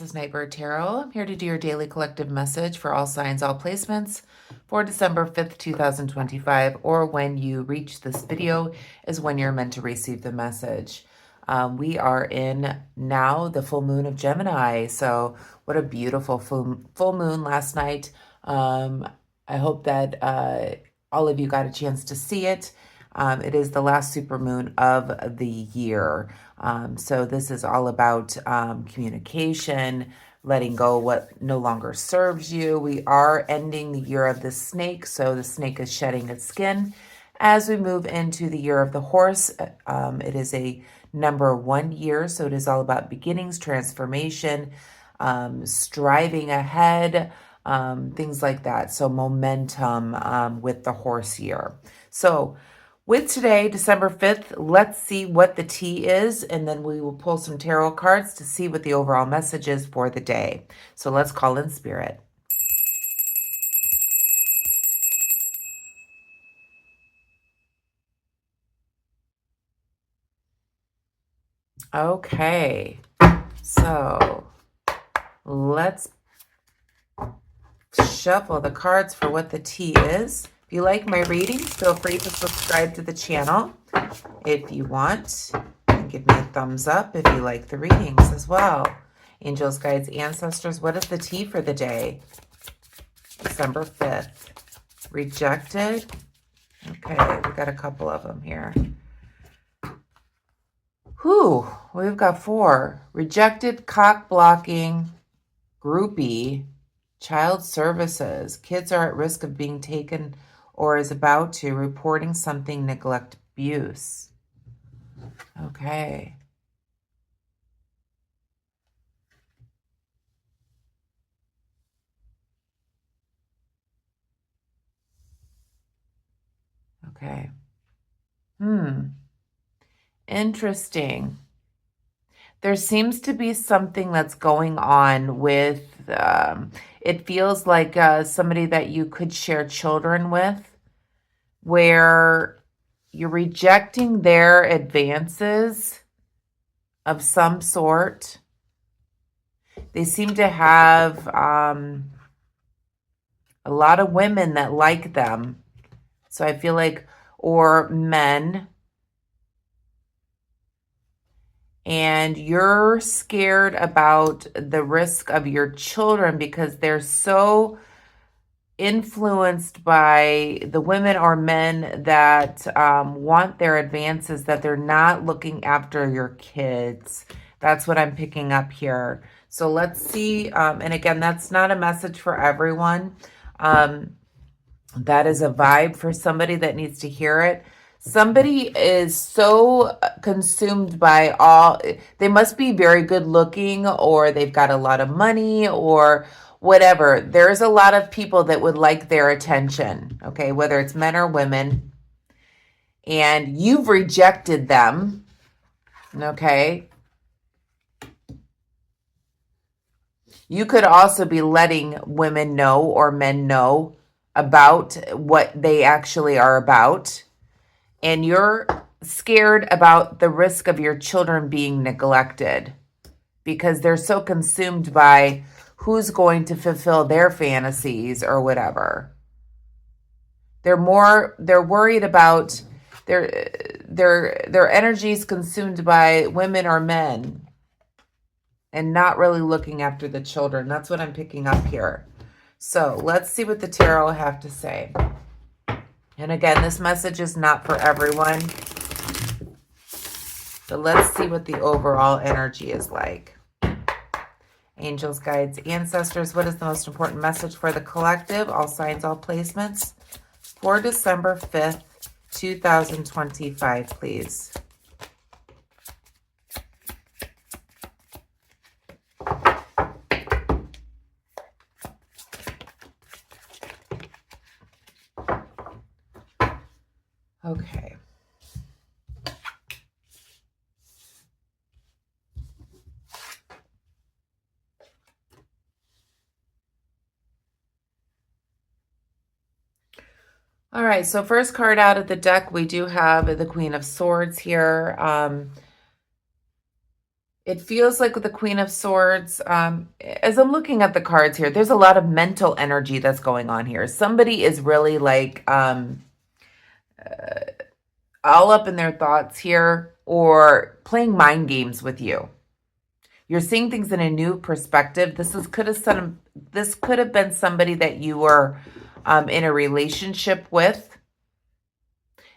is Nightbird Tarot. I'm here to do your daily collective message for all signs, all placements for December 5th, 2025, or when you reach this video is when you're meant to receive the message. We are in now the full moon of Gemini. So what a beautiful full moon last night. I hope that all of you got a chance to see it. It is the last supermoon of the year. So this is all about communication, letting go what no longer serves you. We are ending the year of the snake, so the snake is shedding its skin. As we move into the year of the horse, it is a number 1 year, so it is all about beginnings, transformation, striving ahead, things like that. So momentum with the horse year. So with today, December 5th, let's see what the tea is, and then we will pull some tarot cards to see what the overall message is for the day. So let's call in spirit. Okay, so let's shuffle the cards for what the tea is. If you like my readings, feel free to subscribe to the channel. If you want, give me a thumbs up if you like the readings as well. Angels, guides, ancestors, what is the tea for the day? December 5th. Rejected. Okay, we got a couple of them here. Whew, we've got 4. Rejected, cock blocking, groupie, child services. Kids are at risk of being taken or is about to, reporting something, neglect, abuse. Okay. Okay. Interesting. There seems to be something that's going on with, it feels like somebody that you could share children with, where you're rejecting their advances of some sort. They seem to have a lot of women that like them. So I feel like, or men, and you're scared about the risk of your children because they're so influenced by the women or men that want their advances that they're not looking after your kids. That's what I'm picking up here. So let's see. And again, that's not a message for everyone. That is a vibe for somebody that needs to hear it. Somebody is so consumed by all, they must be very good looking, or they've got a lot of money, or whatever. There's a lot of people that would like their attention, okay, whether it's men or women, and you've rejected them, okay? You could also be letting women know or men know about what they actually are about, and you're scared about the risk of your children being neglected because they're so consumed by who's going to fulfill their fantasies or whatever. They're worried about their energy is consumed by women or men and not really looking after the children. That's what I'm picking up here. So let's see what the tarot have to say. And again, this message is not for everyone. So let's see what the overall energy is like. Angels, guides, ancestors, what is the most important message for the collective? All signs, all placements for December 5th, 2025, please. Okay. All right, so first card out of the deck, we do have the Queen of Swords here. It feels like with the Queen of Swords, as I'm looking at the cards here, there's a lot of mental energy that's going on here. Somebody is really like all up in their thoughts here or playing mind games with you. You're seeing things in a new perspective. This could have been somebody that you were in a relationship with.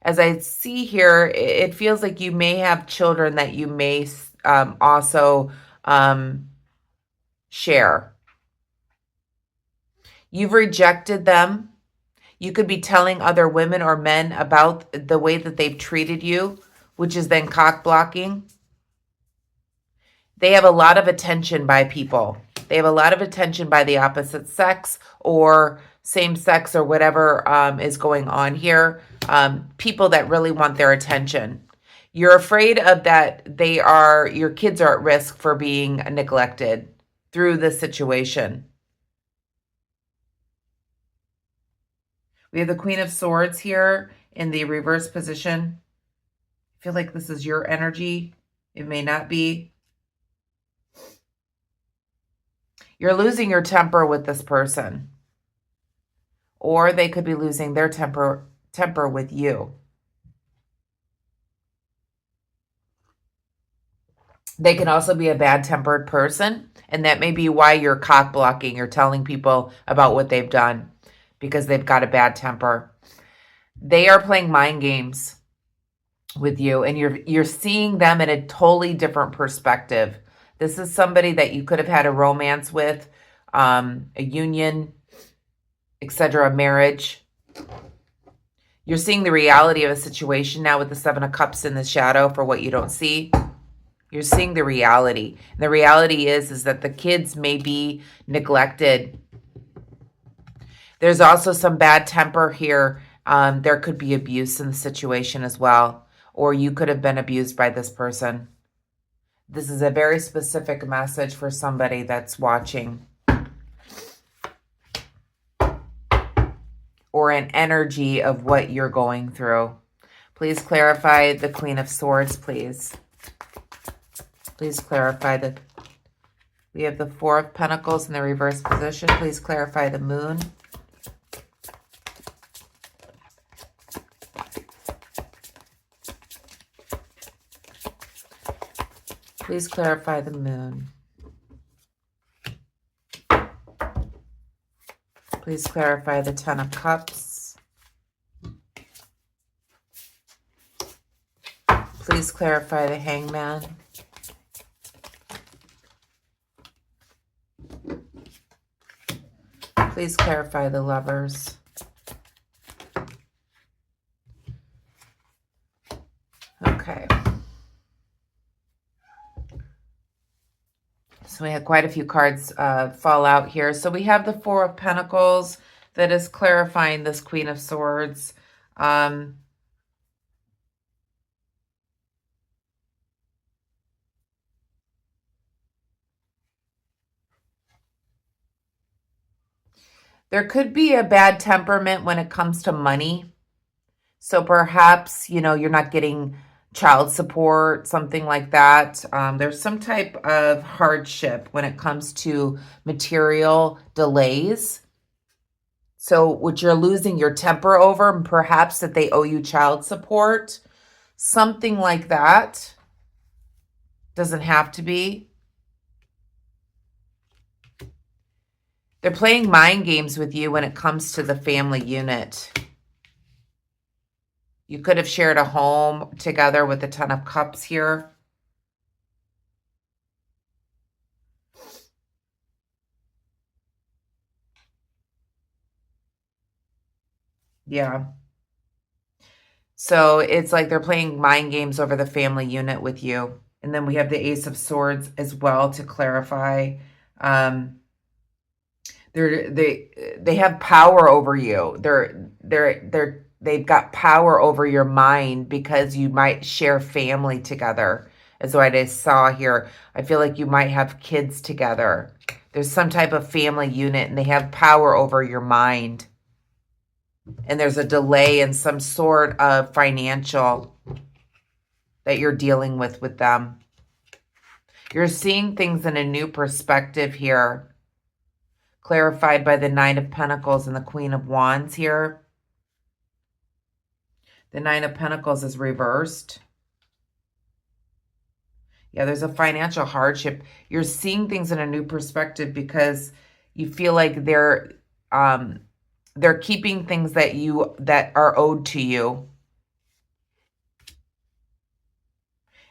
As I see here, it feels like you may have children that you may also share. You've rejected them. You could be telling other women or men about the way that they've treated you, which is then cock blocking. They have a lot of attention by people. They have a lot of attention by the opposite sex or same sex or whatever is going on here. People that really want their attention. You're afraid of that your kids are at risk for being neglected through this situation. We have the Queen of Swords here in the reverse position. I feel like this is your energy. It may not be. You're losing your temper with this person. Or they could be losing their temper with you. They can also be a bad-tempered person, and that may be why you're cock blocking. You're telling people about what they've done because they've got a bad temper. They are playing mind games with you, and you're seeing them in a totally different perspective. This is somebody that you could have had a romance with, a union, etc., marriage. You're seeing the reality of a situation now with the Seven of Cups in the shadow for what you don't see. You're seeing the reality. And the reality is that the kids may be neglected. There's also some bad temper here. There could be abuse in the situation as well. Or you could have been abused by this person. This is a very specific message for somebody that's watching. Or an energy of what you're going through. Please clarify the Queen of Swords, please. Please clarify we have the Four of Pentacles in the reverse position. Please clarify the Moon. Please clarify the Moon. Please clarify the Ten of Cups. Please clarify the Hangman. Please clarify the Lovers. Okay. So we had quite a few cards fall out here. So we have the Four of Pentacles that is clarifying this Queen of Swords. There could be a bad temperament when it comes to money. So perhaps, you're not getting child support, something like that. There's some type of hardship when it comes to material delays. So what you're losing your temper over, and perhaps that they owe you child support, something like that. Doesn't have to be. They're playing mind games with you when it comes to the family unit. You could have shared a home together with the Ten of Cups here. Yeah. So it's like they're playing mind games over the family unit with you. And then we have the Ace of Swords as well to clarify. They have power over you. They've got power over your mind because you might share family together, is what I saw here. I feel like you might have kids together. There's some type of family unit, and they have power over your mind. And there's a delay in some sort of financial that you're dealing with them. You're seeing things in a new perspective here, clarified by the Nine of Pentacles and the Queen of Wands here. The Nine of Pentacles is reversed. Yeah, there's a financial hardship. You're seeing things in a new perspective because you feel like they're keeping things that are owed to you.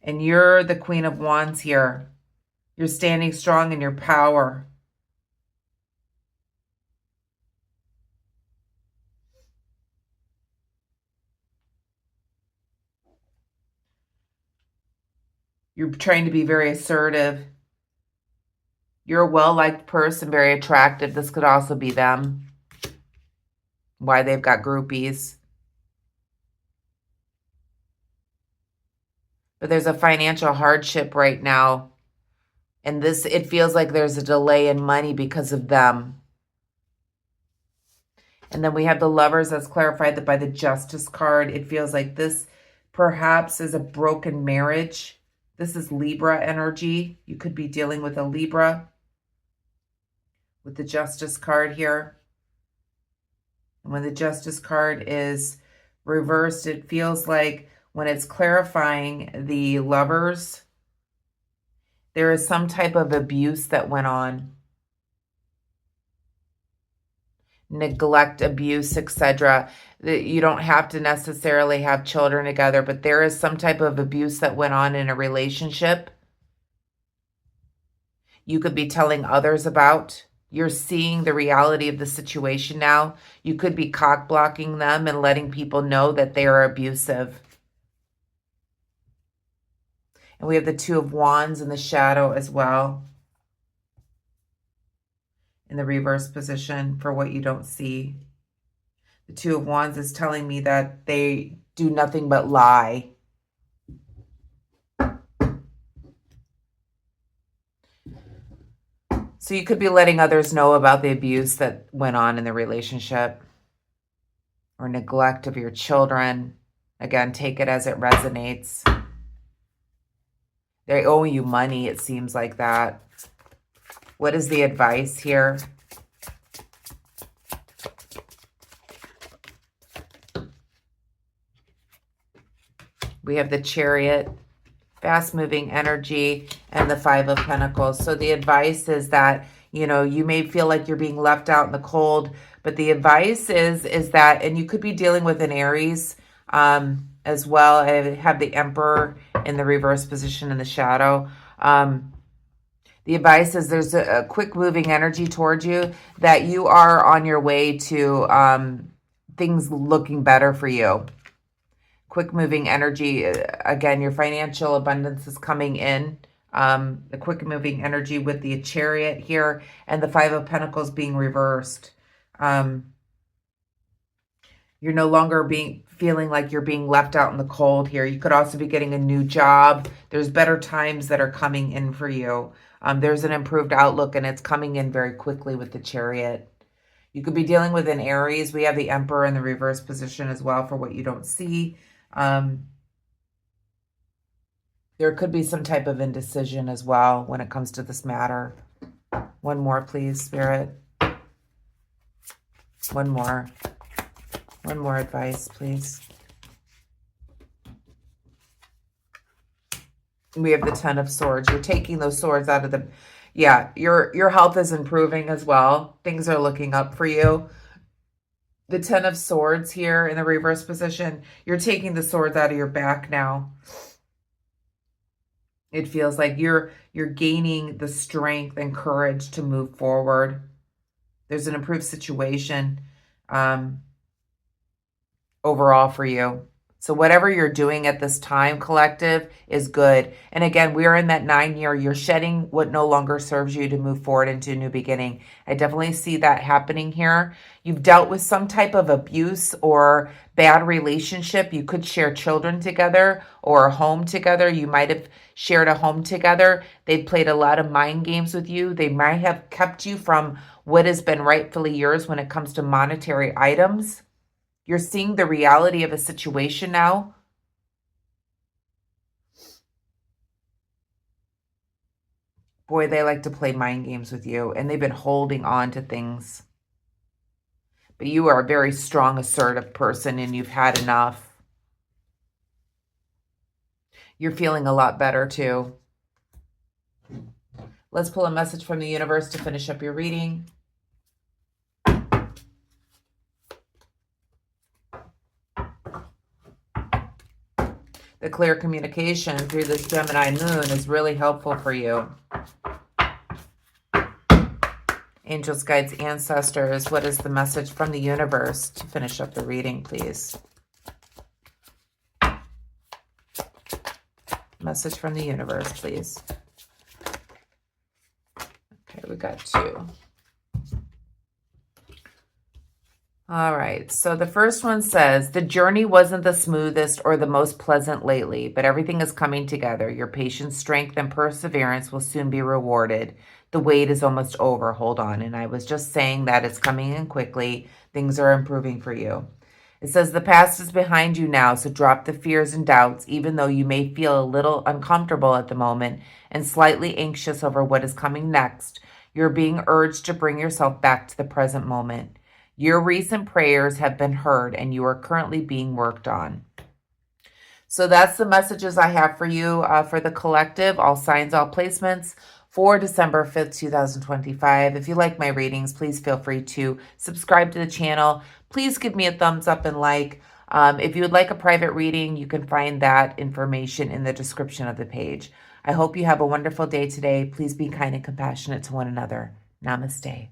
And you're the Queen of Wands here. You're standing strong in your power. You're trying to be very assertive. You're a well-liked person, very attractive. This could also be them. Why they've got groupies. But there's a financial hardship right now. And it feels like there's a delay in money because of them. And then we have the Lovers that's clarified that by the Justice card. It feels like this perhaps is a broken marriage. This is Libra energy. You could be dealing with a Libra with the Justice card here. And when the Justice card is reversed, it feels like when it's clarifying the Lovers, there is some type of abuse that went on. Neglect, abuse, etc. You don't have to necessarily have children together, but there is some type of abuse that went on in a relationship. You could be telling others about. You're seeing the reality of the situation now. You could be cock blocking them and letting people know that they are abusive. And we have the Two of Wands in the shadow as well. In the reverse position for what you don't see. The Two of Wands is telling me that they do nothing but lie. So you could be letting others know about the abuse that went on in the relationship or neglect of your children. Again, take it as it resonates. They owe you money, it seems like that. What is the advice here? We have the Chariot, fast-moving energy, and the Five of Pentacles. So the advice is that, you may feel like you're being left out in the cold, but the advice is that, and you could be dealing with an Aries as well. I have the Emperor in the reverse position in the shadow. The advice is there's a quick moving energy towards you, that you are on your way to things looking better for you. Quick moving energy. Again, your financial abundance is coming in. The quick moving energy with the Chariot here and the Five of Pentacles being reversed. You're no longer feeling like you're being left out in the cold here. You could also be getting a new job. There's better times that are coming in for you. There's an improved outlook, and it's coming in very quickly with the Chariot. You could be dealing with an Aries. We have the Emperor in the reverse position as well for what you don't see. There could be some type of indecision as well when it comes to this matter. One more, please, Spirit. One more. One more advice, please. We have the Ten of Swords. You're taking those swords out of the... Yeah, your health is improving as well. Things are looking up for you. The Ten of Swords here in the reverse position. You're taking the swords out of your back now. It feels like you're gaining the strength and courage to move forward. There's an improved situation overall for you. So whatever you're doing at this time, collective, is good. And again, we're in that 9 year. You're shedding what no longer serves you to move forward into a new beginning. I definitely see that happening here. You've dealt with some type of abuse or bad relationship. You could share children together or a home together. You might have shared a home together. They played a lot of mind games with you. They might have kept you from what has been rightfully yours when it comes to monetary items. You're seeing the reality of a situation now. Boy, they like to play mind games with you, and they've been holding on to things. But you are a very strong, assertive person, and you've had enough. You're feeling a lot better, too. Let's pull a message from the universe to finish up your reading. The clear communication through this Gemini moon is really helpful for you. Angels, guides, ancestors, what is the message from the universe to finish up the reading, please? Message from the universe, please. Okay, we got 2. All right, so the first one says, the journey wasn't the smoothest or the most pleasant lately, but everything is coming together. Your patience, strength, and perseverance will soon be rewarded. The wait is almost over. Hold on. And I was just saying that it's coming in quickly. Things are improving for you. It says the past is behind you now, so drop the fears and doubts, even though you may feel a little uncomfortable at the moment and slightly anxious over what is coming next. You're being urged to bring yourself back to the present moment. Your recent prayers have been heard, and you are currently being worked on. So that's the messages I have for you for the collective, all signs, all placements, for December 5th, 2025. If you like my readings, please feel free to subscribe to the channel. Please give me a thumbs up and like. If you would like a private reading, you can find that information in the description of the page. I hope you have a wonderful day today. Please be kind and compassionate to one another. Namaste.